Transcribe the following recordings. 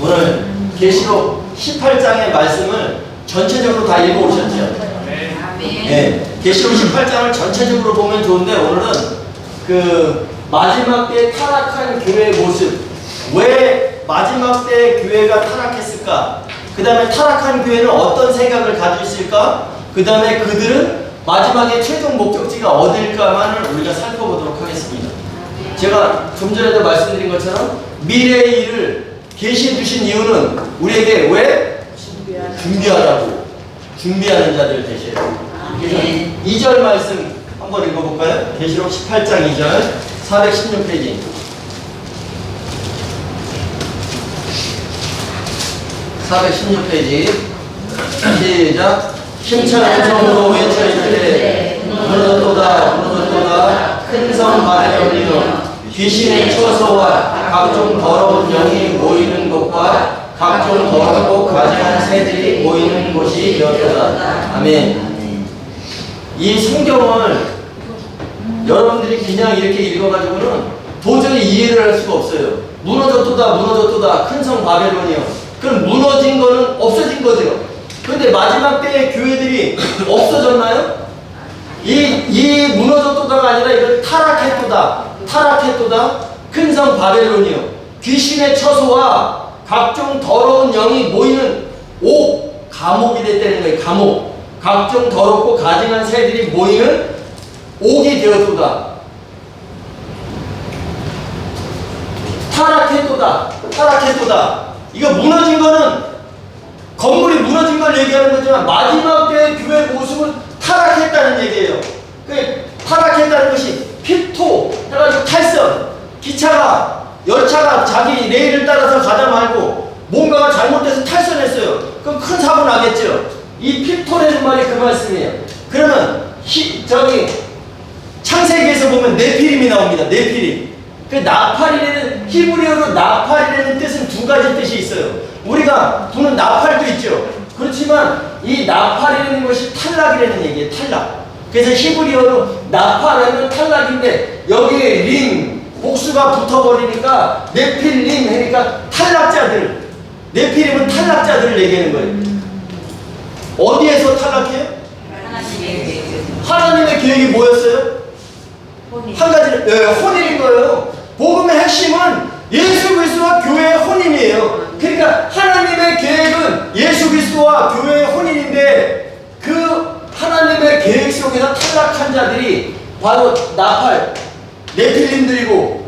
오늘 계시록 18장의 말씀을 전체적으로 다 읽어오셨죠? 네. 계시록 18장을 전체적으로 보면 좋은데 오늘은 그 마지막 때 타락한 교회의 모습, 왜 마지막 때 교회가 타락했을까? 그 다음에 타락한 교회는 어떤 생각을 가지고 있을까? 그 다음에 그들은 마지막에 최종 목적지가 어딜까만을 우리가 살펴보도록 하겠습니다. 제가 좀 전에도 말씀드린 것처럼 미래의 일을 계시해 주신 이유는 우리에게 왜? 준비하라고. 준비하는 자들 계셔요. 그래서 2절 말씀 한번 읽어볼까요? 계시록 18장 2절 416페이지. 시작. 힘찬 음성으로 외쳐 이르되 무너졌도다 무너졌도다 큰 성 바벨론이여 귀신의 처소와 각종 더러운 영이 모이는 곳과 각종 더럽고 가증한 새들이 모이는 곳이 되었도다. 아멘. 이 성경을 여러분들이 그냥 이렇게 읽어가지고는 도저히 이해를 할 수가 없어요. 무너졌도다 무너졌도다 큰 성 바벨론이요. 그럼 무너진 거는 없어진 거죠. 그런데 마지막 때의 교회들이 없어졌나요? 이 무너졌도다가 아니라 이걸 타락했도다 큰 성 바벨론이요 귀신의 처소와 각종 더러운 영이 모이는 감옥이 됐다는 거예요. 감옥. 각종 더럽고 가증한 새들이 모이는 옥이 되었도다. 타락했도다. 이거 무너진 거는 건물이 무너진 걸 얘기하는 거지만 마지막 때의 교회의 모습은 타락했다는 얘기예요. 타락했다는 것이 피토 해가지고 탈선, 기차가 열차가 자기 레일을 따라서 가다 말고 뭔가가 잘못돼서 탈선했어요. 그럼 큰 사고 나겠죠. 이 피토라는 말이 그 말씀이에요. 그러면 창세기에서 보면 네피림이 나옵니다. 네피림. 그 나팔이라는 히브리어로 나팔이라는 뜻은 두 가지 뜻이 있어요. 우리가 부는 나팔도 있죠. 그렇지만 이 나팔이라는 것이 탈락이라는 얘기예요. 탈락. 그래서 히브리어로 나팔하면 탈락인데 여기에 림 복수가 붙어버리니까 네필림 하니까 탈락자들. 네필림은 탈락자들을 얘기하는 거예요. 어디에서 탈락해요? 하나님의 계획이 뭐였어요? 한 가지는 혼인인 거예요. 복음의 핵심은 예수 그리스도와 교회의 혼인이에요. 그러니까 하나님의 계획은 예수 그리스도와 교회의 혼인인데 그 하나님의 계획 속에서 탈락한 자들이 바로 나팔, 네필림들이고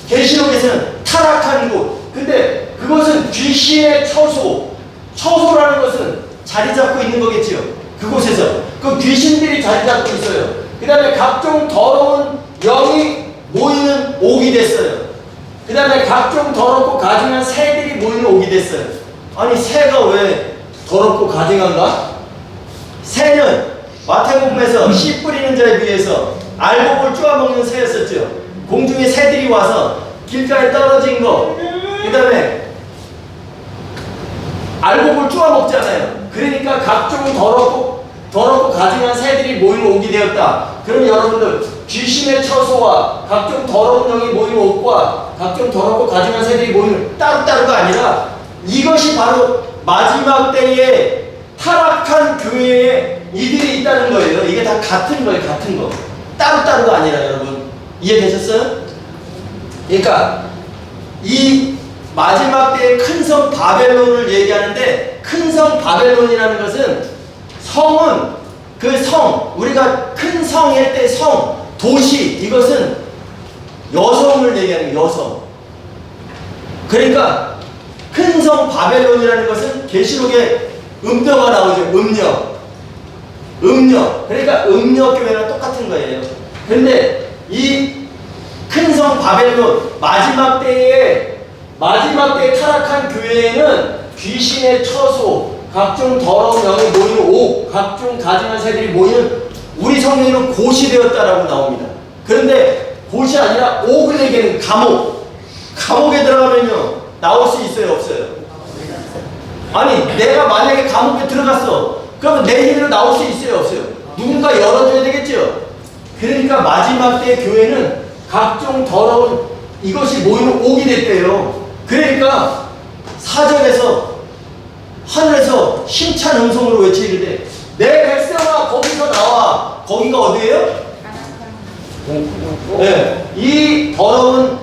계시록에서는 타락한 곳. 근데 그것은 귀신의 처소라는 것은 자리 잡고 있는 거겠지요. 그곳에서 그 귀신들이 자리 잡고 있어요. 그 다음에 각종 더러운 영이 모이는 옥이 됐어요. 그 다음에 각종 더럽고 가증한 새들이 모이는 옥이 됐어요. 아니 새가 왜 더럽고 가증한가? 새는 마태복음에서 씨 뿌리는 자에 비해서 알곡을 쪼아먹는 새였었죠. 공중에 새들이 와서 길가에 떨어진 거, 그 다음에 알곡을 쪼아먹잖아요. 그러니까 각종 더럽고 가증한 새들이 모이는 옥이 되었다. 그럼 여러분들 귀신의 처소와 각종 더러운 영이 모이는 옥과 각종 더럽고 가증한 새들이 모이는 따로따로가 아니라 이것이 바로 마지막 때에 타락한 교회에 이들이 있다는 거예요. 이게 다 같은 거예요. 같은 거. 따로따로가 아니라 여러분 이해되셨어요? 그러니까 이 마지막 때의 큰 성 바벨론을 얘기하는데 큰 성 바벨론이라는 것은 성은 그 성, 우리가 큰 성일 때 성, 도시, 이것은 여성을 얘기하는 거예요. 여성. 그러니까 큰 성 바벨론이라는 것은 계시록에 음녀가 나오죠. 음녀. 그러니까 음녀교회랑 똑같은 거예요. 근데 이 큰 성 바벨론 마지막 때에 타락한 교회에는 귀신의 처소, 각종 더러운 영이 모이는 옥, 각종 가증한 새들이 모이는 우리 성경에는 곳이 되었다라고 나옵니다. 그런데 곳이 아니라 옥을 얘기하는 감옥. 감옥에 들어가면요 나올 수 있어요, 없어요? 아니 내가 만약에 감옥에 들어갔어. 그러면 내 힘으로 나올 수 있어요, 없어요? 누군가 열어줘야 되겠죠. 그러니까 마지막 때 교회는 각종 더러운 이것이 모이는 옥이 됐대요. 그러니까 4절에서 하늘에서 힘찬 음성으로 외치는데 내 백성아 거기서 나와. 거기가 어디예요? 네, 이 더러운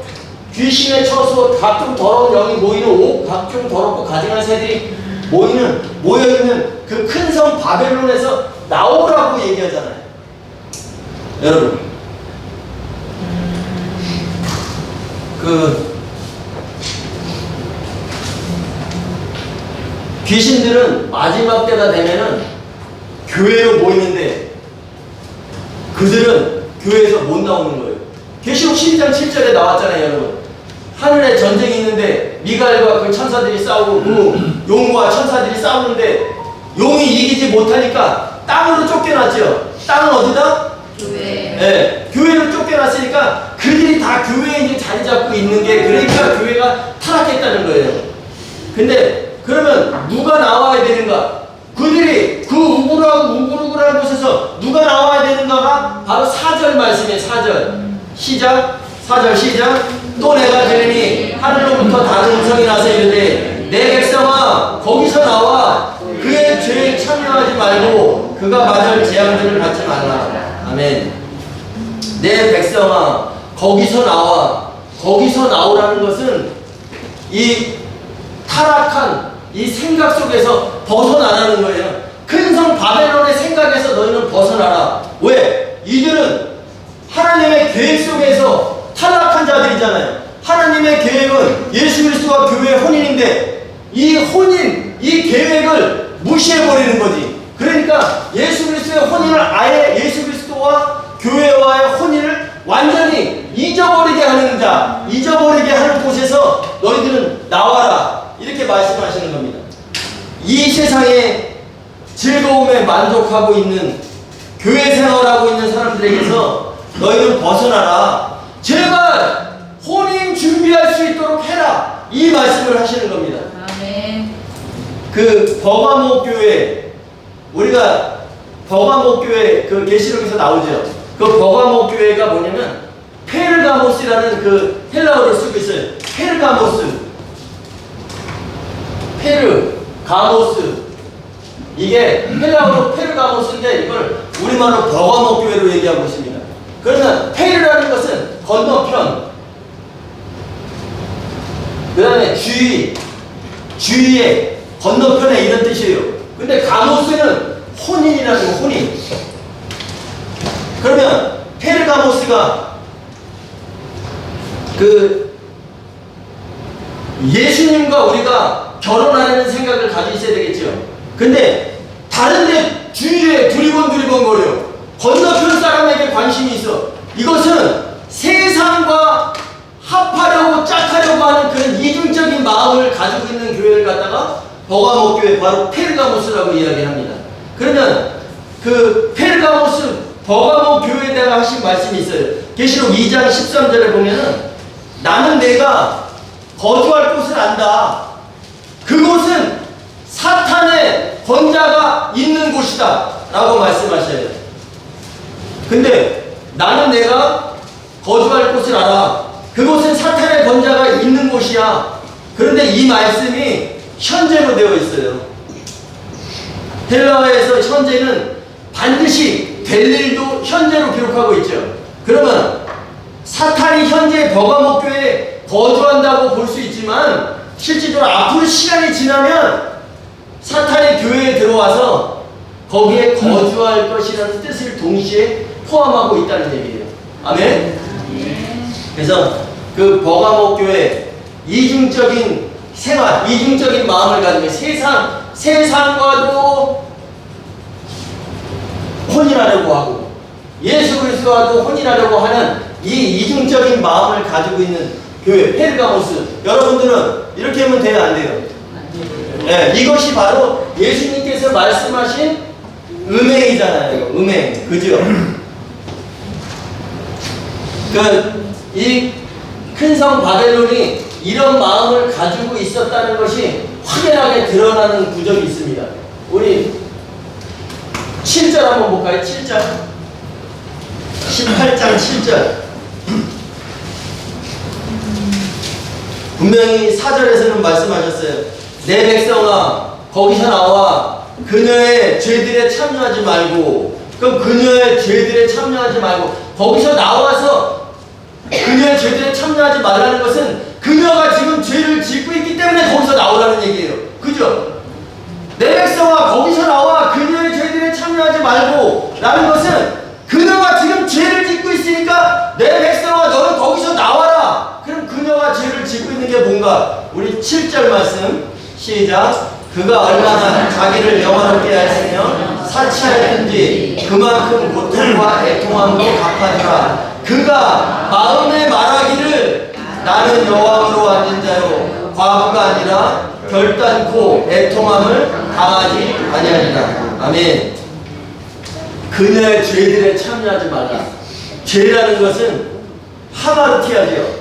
귀신의 처소 각종 더러운 영이 모이는 각종 더럽고 가증한 새들이 모여있는 그 큰 성 바벨론에서 나오라고 얘기하잖아요. 여러분 귀신들은 마지막 때가 되면은 교회로 모이는데 그들은 교회에서 못 나오는 거예요. 계시록 12장 7절에 나왔잖아요, 여러분. 하늘에 전쟁이 있는데 미가엘과 그 천사들이 싸우고 용과 천사들이 싸우는데 용이 이기지 못하니까 땅으로 쫓겨났죠. 땅은 어디다? 교회. 네, 교회를 쫓겨났으니까 그들이 다 교회에 이제 자리 잡고 있는 게 그러니까 교회가 타락했다는 거예요. 근데 그러면 누가 나와야 되는가? 그들이 그 우글우글한 곳에서 누가 나와야 되는가가 바로 4절 말씀이에요. 4절 시작. 4절 시작. 또 내가 들으니 하늘로부터 다른 음성이 나서 이르되 내 백성아 거기서 나와 그의 죄에 참여하지 말고 그가 맞을 재앙들을 받지 말라. 아멘. 내 백성아 거기서 나와. 거기서 나오라는 것은 이 타락한 이 생각 속에서 벗어나라는 거예요. 큰 성 바벨론의 생각에서 너희는 벗어나라. 왜? 이들은 하나님의 계획 속에서 탈락한 자들이잖아요. 하나님의 계획은 예수 그리스도와 교회의 혼인인데 이 혼인, 이 계획을 무시해버리는 거지. 그러니까 예수 그리스도의 혼인을 아예 예수 그리스도와 교회와의 혼인을 완전히 잊어버리게 하는 자, 잊어버리게 하는 곳에서 너희들은 나와라. 이렇게 말씀하시는 겁니다. 이 세상에 즐거움에 만족하고 있는 교회 생활하고 있는 사람들에게서 너희는 벗어나라. 제발 혼인 준비할 수 있도록 해라. 이 말씀을 하시는 겁니다. 아멘. 그 버가모 교회, 우리가 버가모 교회 그 계시록에서 나오죠. 그 버가모 교회가 뭐냐면 페르가모스라는 그 헬라어를 쓰고 있어요. 페르가모스. 이게 헬라어로 페르가모스인데 이걸 우리말로 버가모 교회로 얘기하고 있습니다. 그러면 페르라는 것은 건너편, 그 다음에 주위에 건너편에 이런 뜻이에요. 근데 가모스는 혼인이라는 거, 혼인. 그러면 페르가모스가 그 예수님과 우리가 결혼하려는 생각을 가지고 있어야 되겠죠. 근데 다른데 주위에 두리번거려. 건너편 사람에게 관심이 있어. 이것은 세상과 합하려고 짝하려고 하는 그런 이중적인 마음을 가지고 있는 교회를 갖다가 버가모 교회, 바로 페르가모스라고 이야기합니다. 그러면 그 페르가모스 버가모 교회에 대한 하신 말씀이 있어요. 계시록 2장 13절에 보면은 나는 내가 거주할 곳을 안다. 그곳은 사탄의 권자가 있는 곳이다 라고 말씀하셔요. 근데 나는 내가 거주할 곳을 알아. 그곳은 사탄의 권자가 있는 곳이야. 그런데 이 말씀이 현재로 되어 있어요. 헬라어에서 현재는 반드시 될 일도 현재로 기록하고 있죠. 그러면 사탄이 현재 버가모 교회에 거주한다고 볼 수 있지만 실질적으로 앞으로 시간이 지나면 사탄이 교회에 들어와서 거기에 거주할 것이라는 뜻을 동시에 포함하고 있다는 얘기예요. 아멘? 그래서 그 버가모 교회 이중적인 생활, 이중적인 마음을 가지고 세상과도 혼인하려고 하고 예수 그리스도와도 혼인하려고 하는 이 이중적인 마음을 가지고 있는 교회 페르가모스. 여러분들은 이렇게 하면 돼요, 안 돼요? 네, 이것이 바로 예수님께서 말씀하신 음행이잖아요. 음행, 그죠? 이 큰 성 바벨론이 이런 마음을 가지고 있었다는 것이 확연하게 드러나는 구절이 있습니다. 우리 7절 한번 볼까요? 7절 18장 7절. 분명히 4절에서는 말씀하셨어요. 내 백성아 거기서 나와 그녀의 죄들에 참여하지 말고. 그럼 그녀의 죄들에 참여하지 말고 거기서 나와서 그녀의 죄들에 참여하지 말라는 것은 그녀가 지금 죄를 짓고 있기 때문에 거기서 나오라는 얘기예요. 그죠? 내 백성아 거기서 나와 그녀의 죄들에 참여하지 말고 라는 것은 그녀가 지금 죄를 짓고 있으니까 내 백성아 너는 거기서 나와라. 그럼 그녀가 죄를 짓고 있는 게 뭔가? 우리 7절 말씀 시작. 그가 얼마나 자기를 영화롭게 하였으며 사치하였든지 그만큼 고통과 애통함으로 갚아주라. 그가 마음에 말하기를 나는 여왕으로 앉은 자요 과부가 아니라 결단코 애통함을 당하지 아니하리라. 아멘. 그녀의 죄들에 참여하지 말라. 죄라는 것은 하마르티아죠.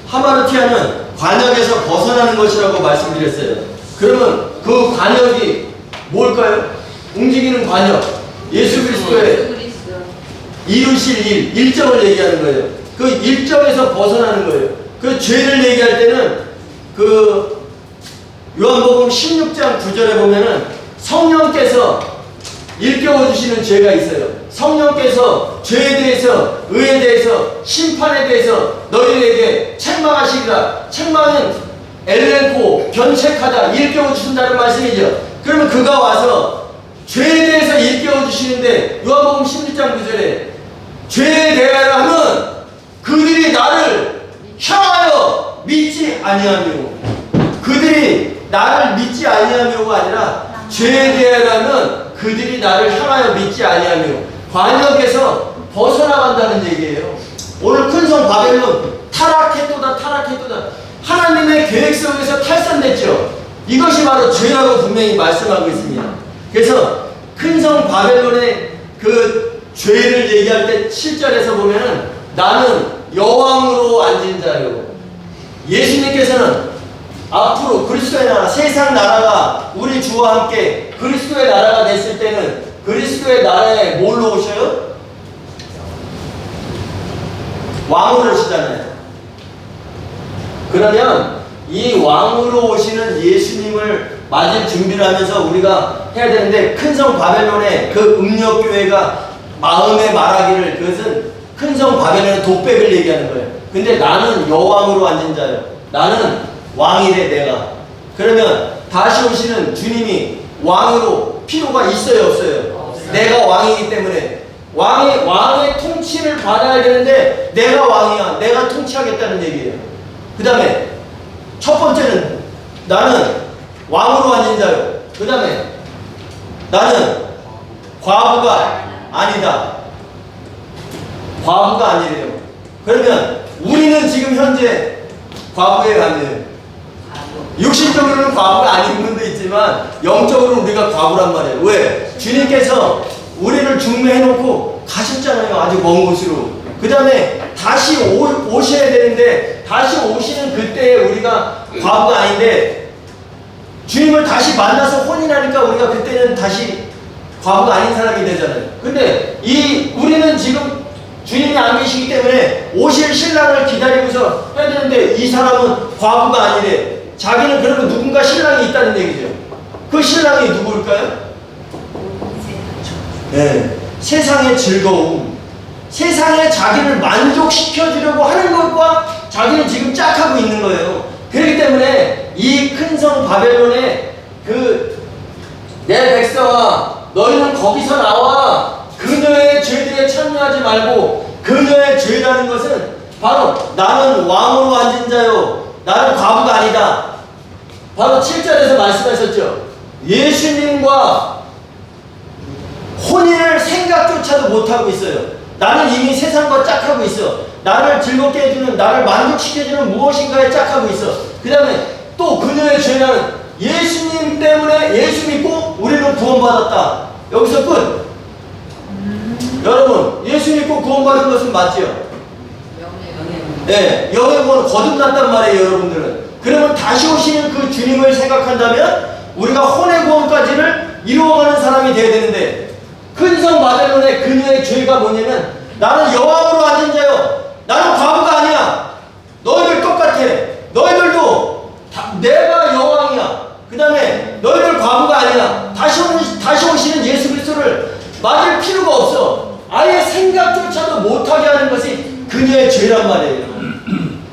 하마르티아는 관역에서 벗어나는 것이라고 말씀드렸어요. 그러면 그 관역이 뭘까요? 움직이는 관역. 예수 그리스도의 이루실 일정을 얘기하는 거예요. 그 일정에서 벗어나는 거예요. 그 죄를 얘기할 때는 그 요한복음 16장 9절에 보면은 성령께서 일깨워 주시는 죄가 있어요. 성령께서 죄에 대해서, 의에 대해서, 심판에 대해서 너희에게 책망하시리라. 책망은 엘렌코, 견책하다, 일깨워 주신다는 말씀이죠. 그러면 그가 와서 죄에 대해서 일깨워 주시는데 요한복음 16장 9절에 죄에 대하여 하면 그들이 나를 향하여 믿지 아니하며, 그들이 나를 믿지 아니하며가 아니라 죄에 대하여라면 그들이 나를 향하여 믿지 아니하며 관역에서 벗어나간다는 얘기예요. 오늘 큰 성 바벨론 타락했도다 타락했도다. 하나님의 계획 속에서 탈선됐죠. 이것이 바로 죄라고 분명히 말씀하고 있습니다. 그래서 큰 성 바벨론의 그 죄를 얘기할 때 7절에서 보면은 나는 여왕으로 앉은 자요. 예수님께서는 앞으로 그리스도의 나라, 세상 나라가 우리 주와 함께 그리스도의 나라가 됐을 때는 그리스도의 나라에 뭘로 오셔요? 왕으로 오시잖아요. 그러면 이 왕으로 오시는 예수님을 맞을 준비를 하면서 우리가 해야 되는데, 큰 성 바벨론의 그 음력교회가 마음에 말하기를, 그것은 큰 성 바벨론의 독백을 얘기하는 거예요. 근데 나는 여왕으로 앉은 자요. 나는 왕이래 내가. 그러면 다시 오시는 주님이 왕으로 필요가 있어요 없어요? 내가 왕이기 때문에 왕의 통치를 받아야 되는데 내가 왕이야. 내가 통치하겠다는 얘기예요. 그 다음에 첫 번째는 나는 왕으로 앉은 자요. 그 다음에 나는 과부가 아니다. 과부가 아니래요. 그러면 우리는 지금 현재 과부예요 아니에요? 육신적으로는 과부가 아닌 분도 있지만 영적으로 우리가 과부란 말이에요. 왜? 주님께서 우리를 중매해놓고 가셨잖아요. 아주 먼 곳으로. 그 다음에 다시 오셔야 되는데 다시 오시는 그때에 우리가 과부가 아닌데 주님을 다시 만나서 혼인하니까 우리가 그때는 다시 과부가 아닌 사람이 되잖아요. 근데 우리는 지금 주님이 안 계시기 때문에 오실 신랑을 기다리고서 해야 되는데 이 사람은 과부가 아니래. 자기는 그러면 누군가 신랑이 있다는 얘기죠. 그 신랑이 누구일까요? 네, 세상의 즐거움, 세상에 자기를 만족시켜주려고 하는 것과 자기는 지금 짝하고 있는 거예요. 그렇기 때문에 이 큰 성 바벨론의 내 백성아 너희는 거기서 나와 그녀의 죄들에 참여하지 말고, 그녀의 죄라는 것은 바로 나는 왕으로 앉은 자요 나는 과부가 아니다. 바로 7절에서 말씀하셨죠. 예수님과 혼인을 생각조차도 못하고 있어요. 나는 이미 세상과 짝하고 있어. 나를 즐겁게 해주는, 나를 만족시켜주는 무엇인가에 짝하고 있어. 그 다음에 또 그녀의 죄는 예수님 때문에 예수 믿고 우리는 구원받았다. 여기서 끝. 여러분, 예수 믿고 구원받은 것은 맞죠? 네, 영의 구원은 거듭났단 말이에요 여러분들은. 그러면 다시 오시는 그 주님을 생각한다면 우리가 혼의 구원까지를 이루어가는 사람이 되어야 되는데, 큰 성 바벨론의 그녀의 죄가 뭐냐면 나는 여왕으로 앉은 자요 나는 과부가 아니야. 너희들 똑같아. 너희들도 내가 여왕이야. 그 다음에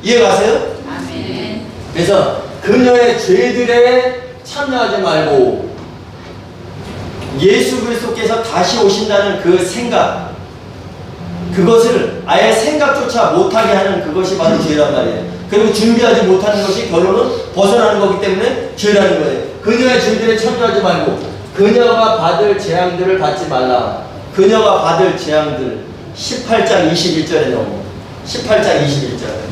이해가세요? 아멘. 그래서 그녀의 죄들에 참여하지 말고 예수 그리스도께서 다시 오신다는 그 생각, 그것을 아예 생각조차 못하게 하는 그것이 바로 죄란 말이에요. 그리고 준비하지 못하는 것이 결론은 벗어나는 거기 때문에 죄라는 거예요. 그녀의 죄들에 참여하지 말고 그녀가 받을 재앙들을 받지 말라. 그녀가 받을 재앙들 18장 21절에 나옵니다. 18장 21절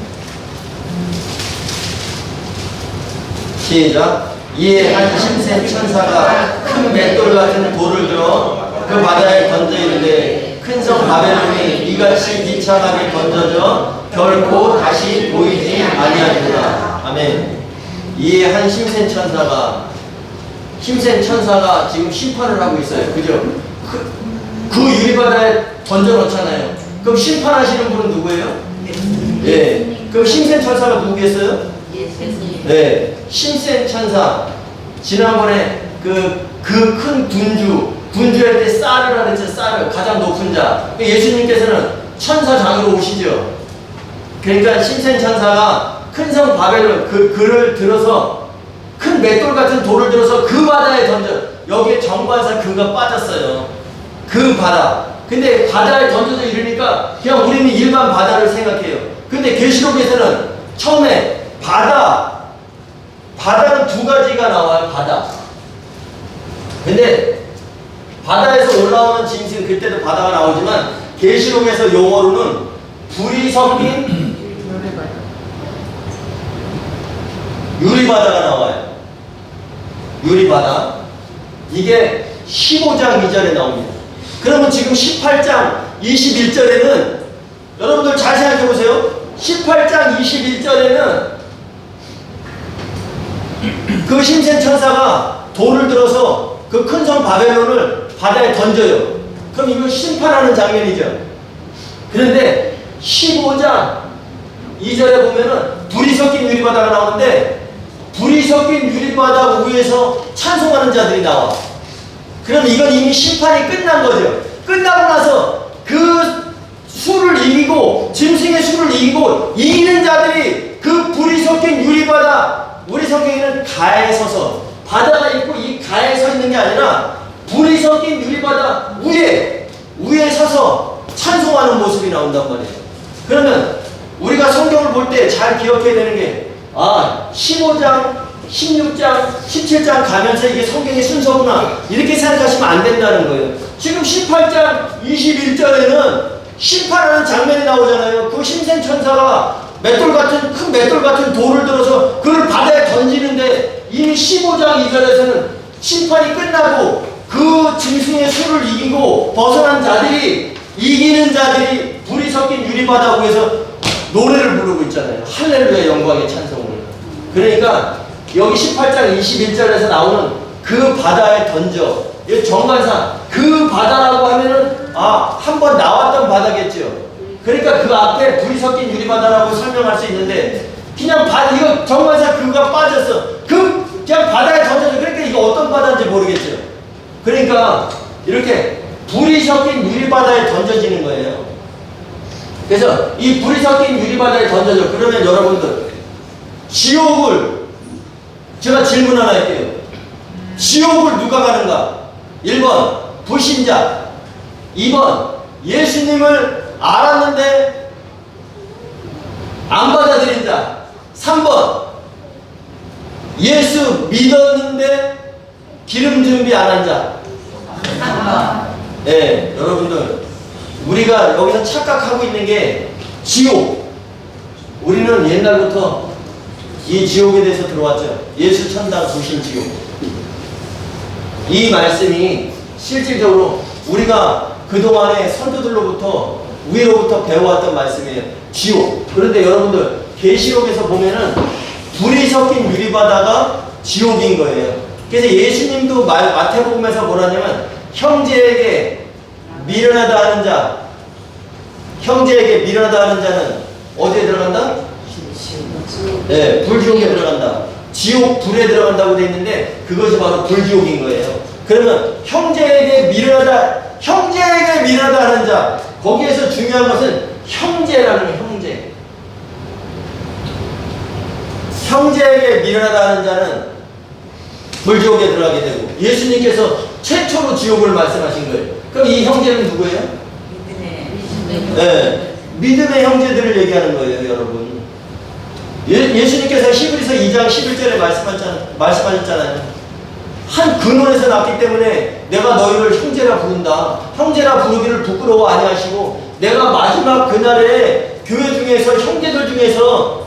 시작. 이에 한 심센 천사가 큰 맷돌 같은 돌을 들어 그 바다에 던져 이르되 큰 성 바벨론이 이같이 비참하게 던져져 결코 다시 보이지 아니하리라. 아멘. 이에 한 힘센 천사가 지금 심판을 하고 있어요. 그죠? 그 유리바다에 던져 놓잖아요. 그럼 심판하시는 분은 누구예요? 예. 그럼 힘센 천사가 누구겠어요? 예수님. 네. 힘센 천사. 지난번에 그 큰 분주할 때 쌀이라고 했죠. 쌀을 가장 높은 자. 예수님께서는 천사장으로 오시죠. 그러니까 힘센 천사가 큰 성 바벨론 그를 들어서 큰 맷돌 같은 돌을 들어서 그 바다에 던져. 여기에 정관사 그가 빠졌어요. 그 바다. 근데 바다에 던져서 이러니까 그냥 우리는 일반 바다를 생각해요. 근데 계시록에서는 처음에 바다는 두 가지가 나와요. 바다. 근데 바다에서 올라오는 짐승, 그때도 바다가 나오지만 계시록에서 용어로는 불이 섞인 유리바다가 나와요. 유리바다. 이게 15장 2절에 나옵니다. 그러면 지금 18장 21절에는 여러분들 잘 생각해 보세요. 18장 21절에는 그 힘센 천사가 돌을 들어서 그 큰 성 바벨론을 바다에 던져요. 그럼 이거 심판하는 장면이죠. 그런데 15장 2절에 보면은 불이 섞인 유리바다가 나오는데 불이 섞인 유리바다 위에서 찬송하는 자들이 나와. 그럼 이건 이미 심판이 끝난 거죠. 끝나고 나서 그 수를 이기고 짐승의 수를 이기고 이기는 자들이 그 불이 섞인 유리바다, 우리 성경에는 가에 서서, 바다가 있고 이 가에 서 있는 게 아니라 불이 섞인 유리바다 위에 서서 찬송하는 모습이 나온단 말이에요. 그러면 우리가 성경을 볼 때 잘 기억해야 되는 게 15장, 16장, 17장 가면서 이게 성경의 순서구나 이렇게 생각하시면 안 된다는 거예요. 지금 18장 21절에는 심판하는 장면이 나오잖아요. 그 힘센 천사가 큰 맷돌 같은 돌을 들어서 그를 바다에 던지는데 이미 15장 2절에서는 심판이 끝나고 그 짐승의 수를 이기고 벗어난 자들이, 이기는 자들이 불이 섞인 유리바다 위에서 노래를 부르고 있잖아요. 할렐루야 영광의 찬송을. 그러니까 여기 18장 21절에서 나오는 그 바다에 던져, 정관상 그 바다라고 하면은 한 번 나왔던 바다겠죠. 그러니까 그 앞에 불이 섞인 유리바다라고 설명할 수 있는데 그냥 이거 정관상 그가 빠졌어. 그냥 바다에 던져져. 그러니까 이거 어떤 바다인지 모르겠죠. 그러니까 이렇게 불이 섞인 유리바다에 던져지는 거예요. 그래서 이 불이 섞인 유리바다에 던져져. 그러면 여러분들 지옥을, 제가 질문 하나 할게요. 지옥을 누가 가는가? 1번 불신자, 2번 예수님을 알았는데 안 받아들인 자, 3번 예수 믿었는데 기름 준비 안 한 자. 3번. 네, 여러분들 우리가 여기서 착각하고 있는 게 지옥. 우리는 옛날부터 이 지옥에 대해서 들어왔죠. 예수 천당 부신 지옥. 이 말씀이 실질적으로 우리가 그동안의 선조들로부터 위로부터 배워왔던 말씀이에요. 지옥. 그런데 여러분들 계시록에서 보면은 불이 섞인 유리바다가 지옥인 거예요. 그래서 예수님도 마태복음에서 뭐라냐면 형제에게 미련하다 하는 자, 형제에게 미련하다 하는 자는 어디에 들어간다? 네, 불지옥에 들어간다. 지옥 불에 들어간다고 되어 있는데 그것이 바로 불지옥인 거예요. 그러면 형제에게 미련하다 하는 자, 거기에서 중요한 것은 형제라는 형제. 형제에게 미련하다는 자는 불지옥에 들어가게 되고, 예수님께서 최초로 지옥을 말씀하신 거예요. 그럼 이 형제는 누구예요? 네, 믿음의 형제들을 얘기하는 거예요, 여러분. 예수님께서 히브리서 2장 11절에 말씀하셨잖아요. 한 근원에서 났기 때문에 내가 너희를 형제라 부른다. 형제라 부르기를 부끄러워 아니하시고, 내가 마지막 그날에 교회 중에서 형제들 중에서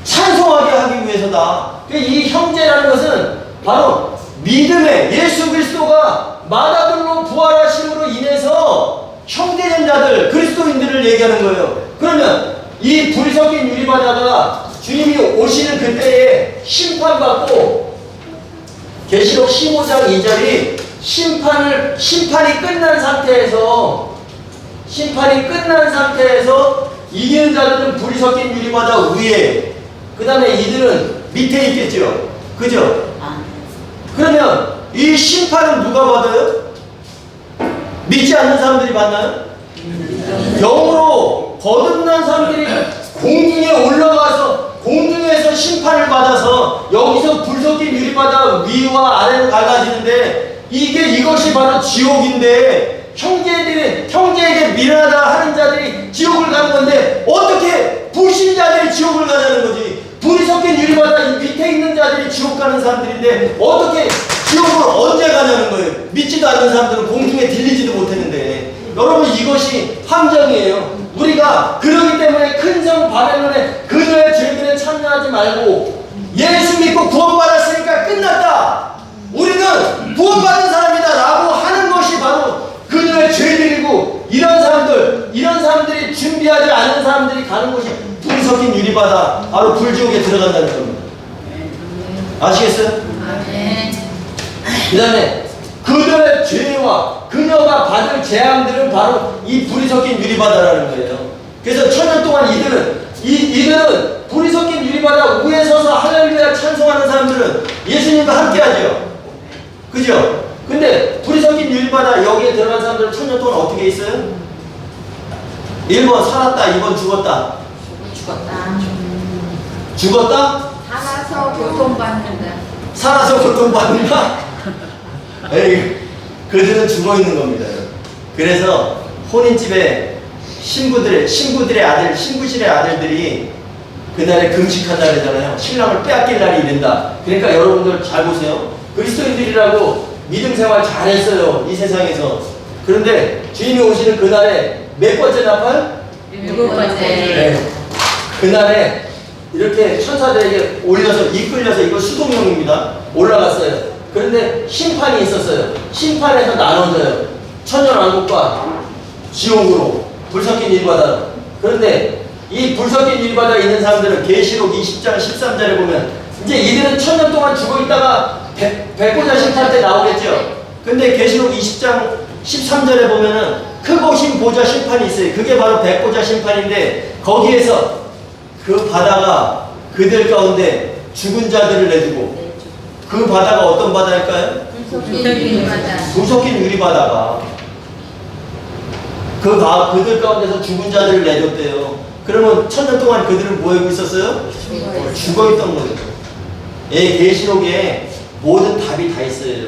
찬송하게 하기 위해서다. 이 형제라는 것은 바로 믿음의 예수 그리스도가 마다들로 부활하심으로 인해서 형제된 자들, 그리스도인들을 얘기하는 거예요. 그러면 이 불이 섞인 유리바다가 주님이 오시는 그때에 심판받고, 계시록 15장 2절이 심판이 끝난 상태에서 이기는 자들은 불이 섞인 유리바다 위에, 그 다음에 이들은 밑에 있겠죠. 그죠? 그러면 이 심판은 누가 받아요? 믿지 않는 사람들이 받나요? 영으로 거듭난 사람들이 공중에 올라가서 공중에서 심판을 받아서 여기서 불 섞인 유리바다 위와 아래로 갈라지는데, 이것이 바로 지옥인데, 형제에게 미련하다 하는 자들이 지옥을 가는 건데, 어떻게 불신자들이 지옥을 가자는 거지? 불이 섞인 유리바다 밑에 있는 자들이 지옥 가는 사람들인데 어떻게 지옥을 언제 가냐는 거예요. 믿지도 않는 사람들은 공중에 들리지도 못했는데. 여러분, 이것이 함정이에요. 우리가 그러기 때문에 큰성 바벨론의 그녀의 죄들에 참여하지 말고, 예수 믿고 구원받았으니까 끝났다, 우리는 구원받은 사람이다 라고 하는 것이 바로 그녀의 죄들이고, 이런 사람들이 준비하지 않은 사람들이 가는 곳이 불이 섞인 유리바다, 바로 불지옥에 들어간다는 겁니다. 아시겠어요? 그 다음에 그들의 죄와 그녀가 받을 재앙들은 바로 이 불이 섞인 유리바다라는 거예요. 그래서 천년 동안 이들은 불이 섞인 유리바다 위에 서서 할렐루야 찬송하는 사람들은 예수님과 함께 하죠. 그죠? 근데 불이 섞인 유리바다 여기에 들어간 사람들은 천년 동안 어떻게 있어요? 1번 살았다, 2번 죽었다. 죽었다? 살아서 고통받는다. 살아서 고통받는다? 에이, 그들은 죽어있는 겁니다. 그래서 혼인집에 신부실의 아들들이 그날에 금식한다 그러잖아요. 신랑을 빼앗길 날이 이른다. 그러니까 여러분들 잘 보세요. 그리스도인들이라고 믿음 생활 잘했어요, 이 세상에서. 그런데 주님이 오시는 그날에 몇 번째 나팔? 7번째. 네. 그날에 이렇게 천사들에게 이끌려서, 이거 수동용입니다, 올라갔어요. 그런데 심판이 있었어요. 심판에서 나눠져요. 천년왕국과 지옥으로, 불 섞인 유리바다로. 그런데 이 불 섞인 유리바다에 있는 사람들은 계시록 20장 13절에 보면, 이제 이들은 천년 동안 죽어있다가 백보자 심판 때 나오겠죠. 근데 계시록 20장 13절에 보면은 크고 흰 보좌 심판이 있어요. 그게 바로 백보자 심판인데, 거기에서 그 바다가 그들 가운데 죽은 자들을 내두고, 그 바다가 어떤 바다일까요? 불 섞인 유리바다가 그들 가운데서 죽은 자들을 내줬대요. 그러면 천년 동안 그들은 뭐 하고 있었어요? 죽어있던 거예요. 예, 계시록에 모든 답이 다 있어요.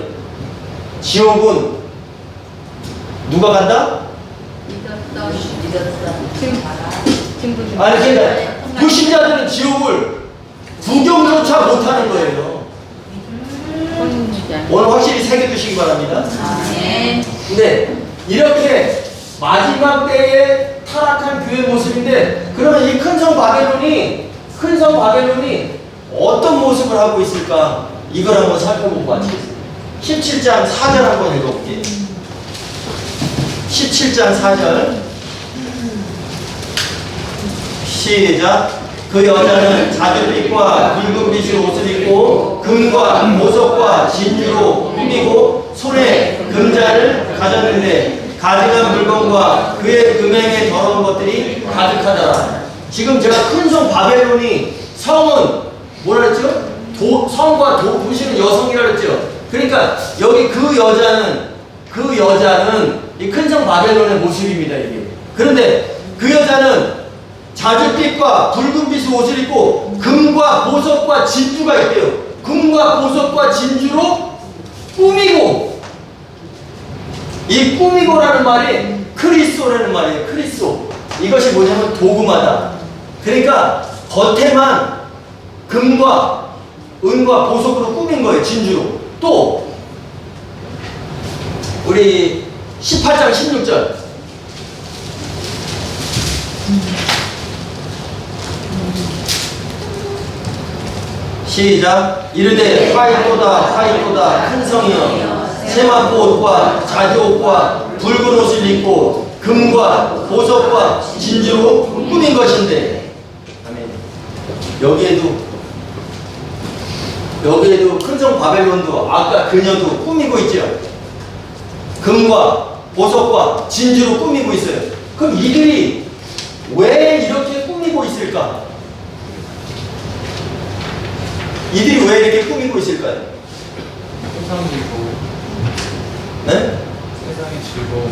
지옥은 누가 간다? 아니, 그러니까 불신자들은 지옥을 구경조차 못하는 거예요. 오늘 확실히 새겨주시기 바랍니다. 근데 이렇게 마지막 때에 타락한 교회 모습인데, 그러면 이 큰 성 바벨론이 어떤 모습을 하고 있을까? 이걸 한번 살펴보고 마치겠습니다. 17장 4절 한번 읽어볼게요. 17장 4절 시작. 그 여자는 자줏빛과 붉은 빛의 옷을 입고 금과 보석과 진주로 꾸미고 손에 금자를 가졌는데 가증한 물건과 그의 금행에 더러운 것들이 가득하더라. 지금 제가 큰 성 바벨론이, 성은 뭐라 그랬죠? 성과 도시는 여성이라 그랬죠. 그러니까 여기 그 여자는 이 큰 성 바벨론의 모습입니다, 이게. 그런데 그 여자는 자줏빛과 붉은 빛의 옷을 입고 금과 금과 보석과 진주가 있대요. 금과 보석과 진주로 꾸미고, 이 꾸미고라는 말이 크리스토라는 말이에요. 크리스토. 이것이 뭐냐면 도구마다. 그러니까 겉에만 금과 은과 보석으로 꾸민 거예요. 진주로. 또 우리 18장 16절 시작. 이르되 화이토다 큰 성이여 세마포 옷과 자주 옷과 붉은 옷을 입고 금과 보석과 진주로 꾸민 것인데. 아멘. 여기에도 큰 성 바벨론도 아까 그녀도 꾸미고 있죠. 금과 보석과 진주로 꾸미고 있어요. 그럼 이들이 왜 이렇게 꾸미고 있을까? 이들이 왜 이렇게 꾸미고 있을까요? 세상이 즐거워. 네? 세상이 즐거워.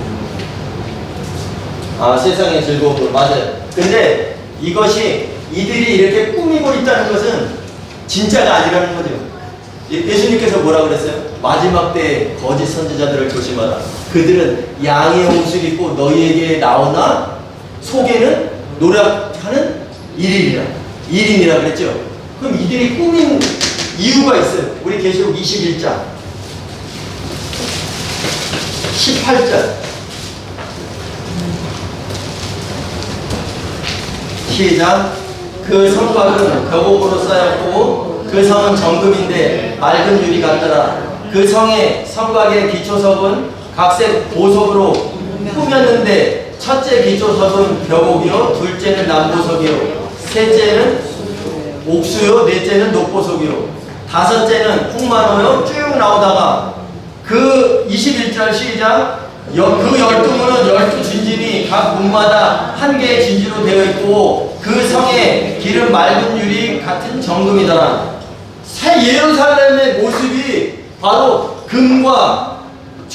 아, 세상의 즐거움. 맞아요. 근데 이것이 이들이 이렇게 꾸미고 있다는 것은 진짜가 아니라는 거죠. 예수님께서 뭐라 그랬어요? 마지막 때에 거짓 선지자들을 조심하라. 그들은 양의 옷을 입고 너희에게 나오나 속에는 노력하는 일인이라 그랬죠. 그럼 이들이 꾸민 이유가 있어요. 우리 계시록 21장 18절 시작. 그 성곽은 벽옥으로 쌓였고 그 성은 정금인데 맑은 유리 같더라. 그 성의 성곽의 기초석은 각색 보석으로 꾸몄는데 첫째 기초석은 벽옥이요, 둘째는 남보석이요, 셋째는 옥수요, 넷째는 녹보석이요, 다섯째는 흑마노요. 쭉 나오다가 그 21절 시작. 그 12문은 12진진이 각 문마다 한 개의 진지로 되어 있고 그 성에 기름 맑은 유리 같은 정금이더라. 새 예루살렘의 모습이 바로 금과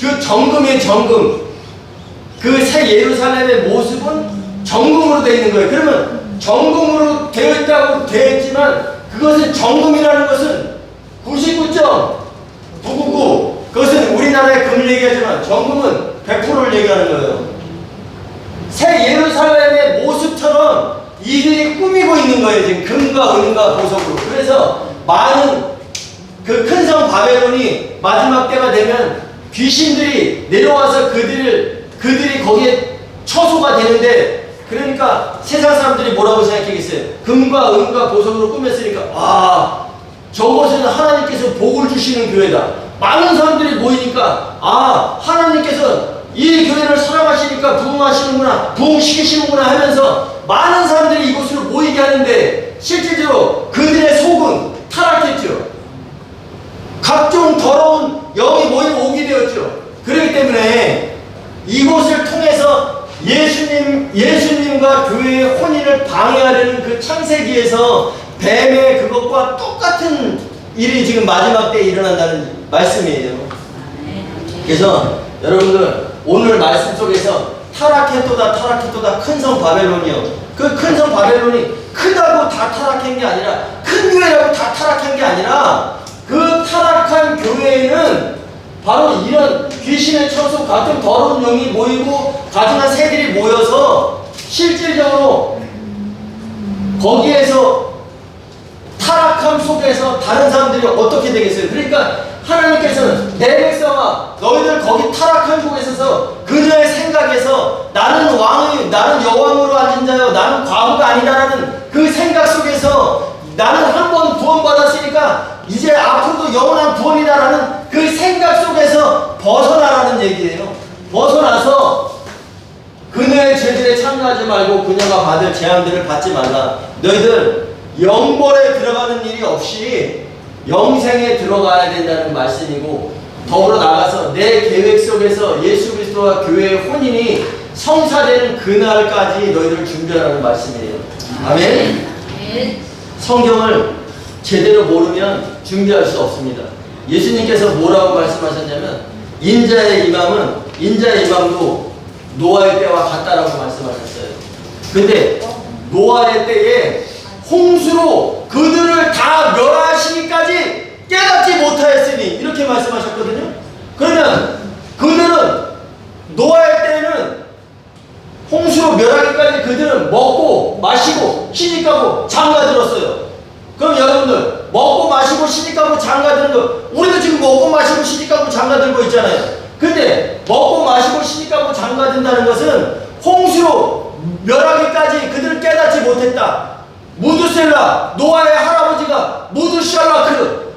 그 정금의 정금, 그 새 예루살렘의 모습은 정금으로 되어 있는 거예요. 그러면 정금으로 되어 있다고 되어 있지만 그것은 정금이라는 것은 99.999, 그것은 우리나라의 금을 얘기하지만 정금은 100%를 얘기하는 거예요. 새 예루살렘의 모습처럼 이들이 꾸미고 있는 거예요. 지금 금과 은과 보석으로. 그래서 많은 그 큰 성 바벨론이 마지막 때가 되면 귀신들이 내려와서 그들이 거기에 처소가 되는데, 그러니까 세상 사람들이 뭐라고 생각하겠어요? 금과 은과 보석으로 꾸몄으니까 아, 저것은 하나님께서 복을 주시는 교회다. 많은 사람들이 모이니까 아, 하나님께서 이 교회를 사랑하시니까 부흥하시는구나, 부흥시키시는구나 하면서 많은 사람들이 이곳으로 모이게 하는데 실질적으로 그들의 속은 타락했죠. 각종 더러운 영이 모이고 오게 되었죠. 그렇기 때문에 이곳을 통해서 예수님과 교회의 혼인을 방해하려는 그 창세기에서 뱀의 그것과 똑같은 일이 지금 마지막 때에 일어난다는 말씀이에요. 그래서 여러분들 오늘 말씀 속에서 타락했도다 큰 성 바벨론이요. 그 큰 성 바벨론이 크다고 다 타락한 게 아니라, 큰 교회라고 다 타락한 게 아니라, 그 타락한 교회에는 바로 이런 귀신의 처소, 각종 더러운 영이 모이고 가증한 새들이 모여서 실질적으로 거기에서 타락함 속에서 다른 사람들이 어떻게 되겠어요? 그러니까 하나님께서는 내 백성아, 너희들 거기 타락한 곳에 있어서 그녀의 생각에서 나는 여왕으로 앉은 자요, 나는 과부가 아니다라는 그 생각 속에서 나는 한 번 구원받았으니까 이제 앞으로도 영원한 구원이다라는 그 생각 속에서 벗어나라는 얘기예요. 벗어나서 그녀의 죄들에 참여하지 말고 그녀가 받을 재앙들을 받지 말라. 너희들 영벌에 들어가는 일이 없이 영생에 들어가야 된다는 말씀이고, 더불어 나가서 내 계획 속에서 예수 그리스도와 교회의 혼인이 성사되는 그날까지 너희들 준비하라는 말씀이에요. 아멘. 성경을 제대로 모르면 준비할 수 없습니다. 예수님께서 뭐라고 말씀하셨냐면 인자의 임함도 노아의 때와 같다라고 말씀하셨어요. 근데 노아의 때에 홍수로 그들을 다 깨닫지 못하였으니 이렇게 말씀하셨거든요. 그러면 그들은 노아의 때에는 홍수로 멸하기까지 그들은 먹고 마시고 시집가고 장가들었어요. 그럼 여러분들 먹고 마시고 시집가고 장가드는 거, 우리도 지금 먹고 마시고 시집가고 장가들고 있잖아요. 근데 먹고 마시고 시집가고 장가든다는 것은 홍수로 멸하기까지 그들은 깨닫지 못했다. 무드셀라, 노아의 할아버지가 무드샬라크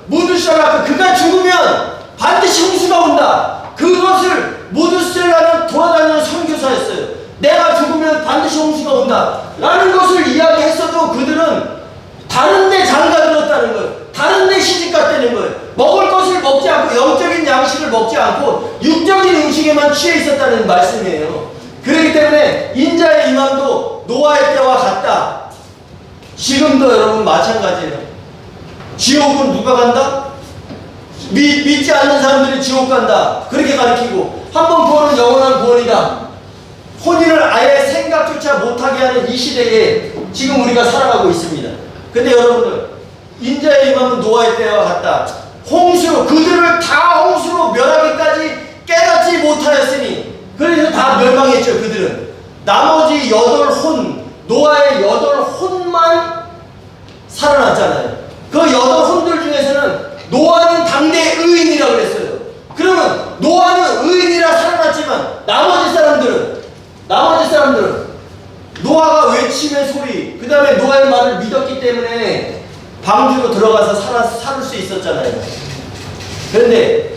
그가 죽으면 반드시 홍수가 온다. 그것을 무드셀라는 돌아다니는 선교사였어요. 내가 죽으면 반드시 홍수가 온다 라는 것을 이야기했어도 그들은 다른 데 장가들었다는 거예요. 다른 데 시집갔다는 거예요. 먹을 것을 먹지 않고 영적인 양식을 먹지 않고 육적인 음식에만 취해 있었다는 말씀이에요. 그렇기 때문에 인자의 임함도 노아의 때와 같다. 지금도 여러분 마찬가지예요. 지옥은 누가 간다? 믿지 않는 사람들이 지옥 간다. 그렇게 가르치고 한 번 구원은 영원한 구원이다. 혼인을 아예 생각조차 못하게 하는 이 시대에 지금 우리가 살아가고 있습니다. 근데 여러분들 인자의 임함은 노아의 때와 같다. 홍수로 그들을 다 홍수로 멸하기까지 깨닫지 못하였으니 그래서 다 멸망했죠. 그들은 나머지 8혼 노아의 8혼만 살아났잖아요. 그 8혼들 중에서는 노아는 당대 의인이라고 그랬어요. 그러면 노아는 의인이라 살아났지만 나머지 사람들은 노아가 외침의 소리, 그 다음에 노아의 말을 믿었기 때문에 방주로 들어가서 살을 수 있었잖아요. 그런데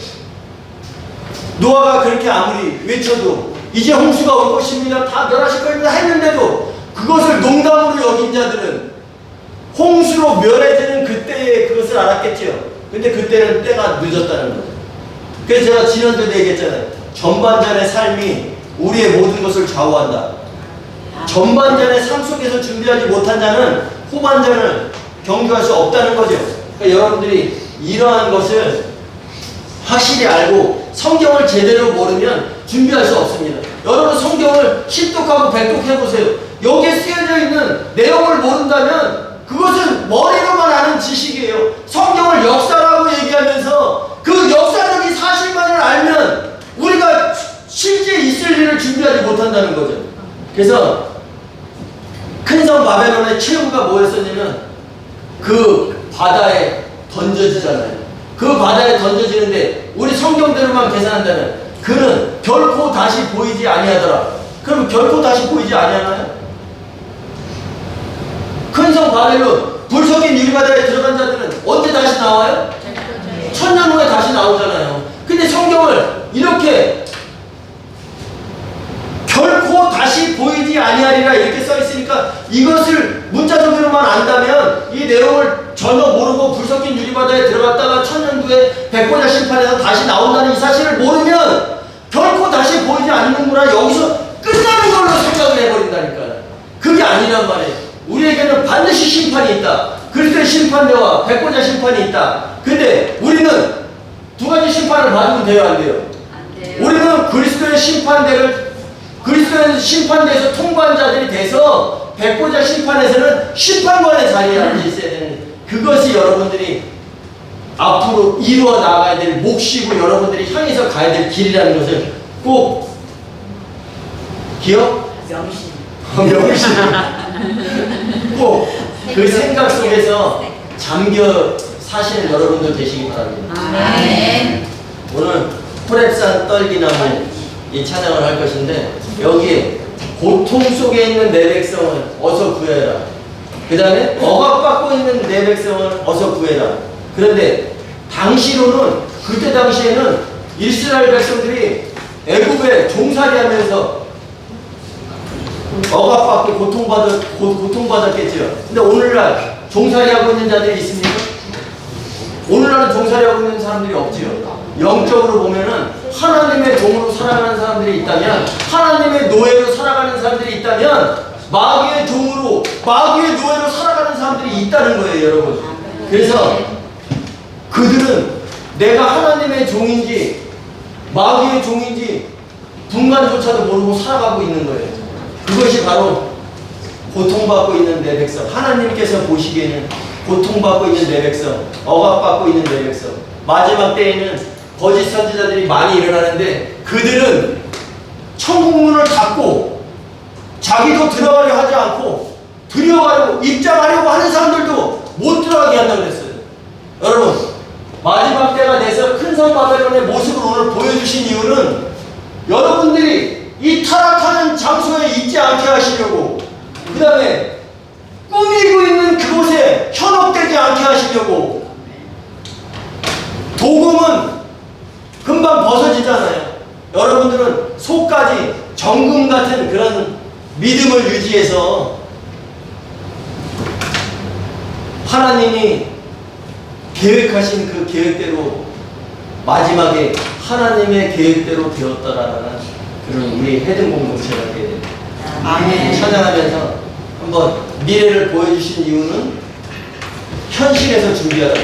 노아가 그렇게 아무리 외쳐도 이제 홍수가 올 것입니다, 다 멸하실 겁니다 했는데도 그것을 농담으로 여긴 자들은 홍수로 멸해지는 그때에 그것을 알았겠죠. 근데 그때는 때가 늦었다는 거예요. 그래서 제가 지난주에도 얘기했잖아요. 전반전의 삶이 우리의 모든 것을 좌우한다. 전반전의 삶 속에서 준비하지 못한 자는 후반전을 경주할 수 없다는 거죠. 그러니까 여러분들이 이러한 것을 확실히 알고 성경을 제대로 모르면 준비할 수 없습니다. 여러분 성경을 십독하고 백독해보세요. 여기에 쓰여져 있는 내용을 모른다면 그것은 머리로만 아는 지식이에요. 성경을 역사라고 얘기하면서 그 역사적인 사실만을 알면 우리가 실제 있을 일을 준비하지 못한다는 거죠. 그래서 큰성 바벨론의 최후가 뭐였었냐면 그 바다에 던져지잖아요. 그 바다에 던져지는데 우리 성경대로만 계산한다면 그는 결코 다시 보이지 아니하더라. 그럼 결코 다시 보이지 아니하나요? 큰성 바벨론 불 섞인 유리바다에 들어간 자들은 언제 다시 나와요? 1000년 후에 다시 나오잖아요. 근데 성경을 이렇게 결코 다시 보이지 아니하리라 이렇게 써 있으니까 이것을 문자적으로만 안다면 이 내용을 전혀 모르고 불 섞인 유리바다에 들어갔다가 1000년 후에 백보자 심판에서 다시 나온다는 이 사실을 모르면 결코 다시 보이지 않는구나 여기서 끝나는 걸로 생각을 해버린다니까요. 그게 아니란 말이에요. 우리에게는 반드시 심판이 있다. 그리스도의 심판대와 백보자 심판이 있다. 근데 우리는 두 가지 심판을 받으면 돼요, 안 돼요? 안 돼요. 우리는 그리스도의 심판대에서 통과한 자들이 돼서 백보자 심판에서는 심판관의 자리에 앉아 있어야 되는 그것이 여러분들이 앞으로 이루어 나가야 될 몫이고 여러분들이 향해서 가야 될 길이라는 것을 꼭 기억? 명신. 명신. 꼭 그 생각 속에서 잠겨 사시는 여러분들 되시기 바랍니다. 아멘. 오늘 호렙산 떨기나무 이 찬양을 할 것인데 여기에 고통 속에 있는 내 백성을 어서 구해라. 그 다음에 억압받고 있는 내 백성을 어서 구해라. 그런데 당시로는 그때 당시에는 이스라엘 백성들이 애굽에 종살이하면서 억압받고 고통받았겠죠. 근데 오늘날 종살이하고 있는 자들이 있습니까? 오늘날은 종살이하고 있는 사람들이 없지요. 영적으로 보면은 하나님의 종으로 살아가는 사람들이 있다면, 하나님의 노예로 살아가는 사람들이 있다면, 마귀의 종으로, 마귀의 노예로 살아가는 사람들이 있다는 거예요, 여러분. 그래서 그들은 내가 하나님의 종인지 마귀의 종인지 분간조차도 모르고 살아가고 있는 거예요. 그것이 바로 고통받고 있는 내 백성, 하나님께서 보시기에는 고통받고 있는 내 백성, 억압받고 있는 내 백성. 마지막 때에는 거짓 선지자들이 많이 일어나는데 그들은 천국문을 닫고 자기도 들어가려 하지 않고 들어가려고 입장하려고 하는 사람들도 못 들어가게 한다고 그랬어요. 여러분, 마지막 때가 돼서 큰 성 바벨론의 모습을 오늘 보여주신 이유는 여러분들이 이 타락하는 장소에 있지 않게 하시려고, 그 다음에 꾸미고 있는 그곳에 현혹되지 않게 하시려고. 도금은 금방 벗어지잖아요. 여러분들은 속까지 정금 같은 그런 믿음을 유지해서 하나님이 계획하신 그 계획대로 마지막에 하나님의 계획대로 되었다라는 그런 우리 해등 공동체가 되게 됩니다. 아멘. 찬양하면서 한번 미래를 보여주신 이유는 현실에서 준비하다.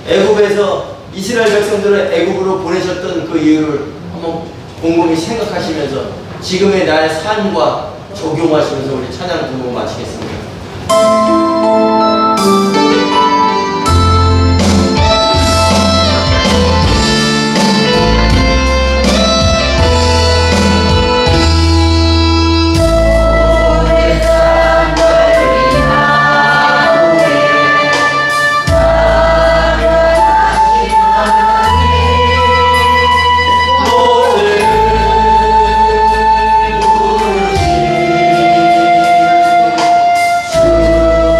애굽에서 이스라엘 백성들을 애굽으로 보내셨던 그 이유를 한번 곰곰이 생각하시면서 지금의 나의 삶과 적용하시면서 우리 찬양 부르고 마치겠습니다. 주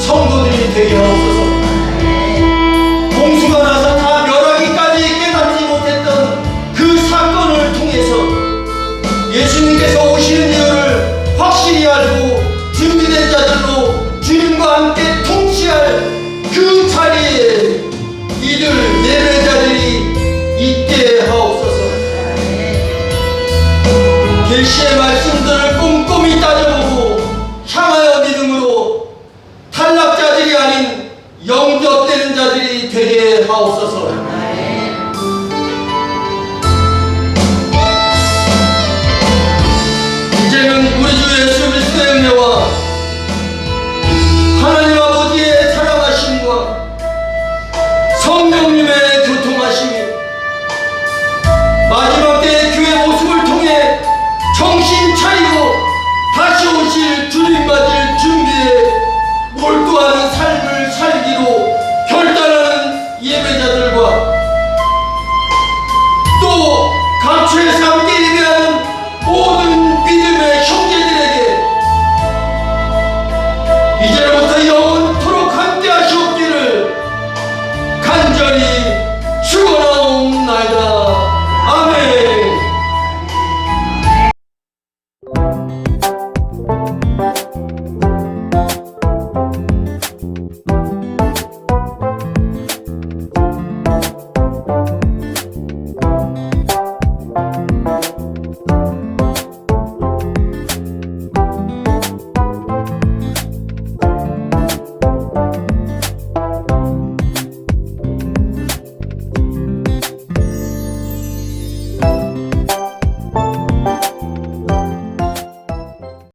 성도들이 되게 하옵소서. 공수가 나서 다 멸하기까지 깨닫지 못했던 그 사건을 통해서 예수님께서 오시는 이유를 확실히 알고 준비된 자들로 주님과 함께 통치할 그 자리에 이들 예배자들이 있게 하옵소서. 계시의 말씀들을 꼼꼼히 따져보고 향하여 믿음으로 탈락자들이 아닌 영접되는 자들이 되게 하옵소서.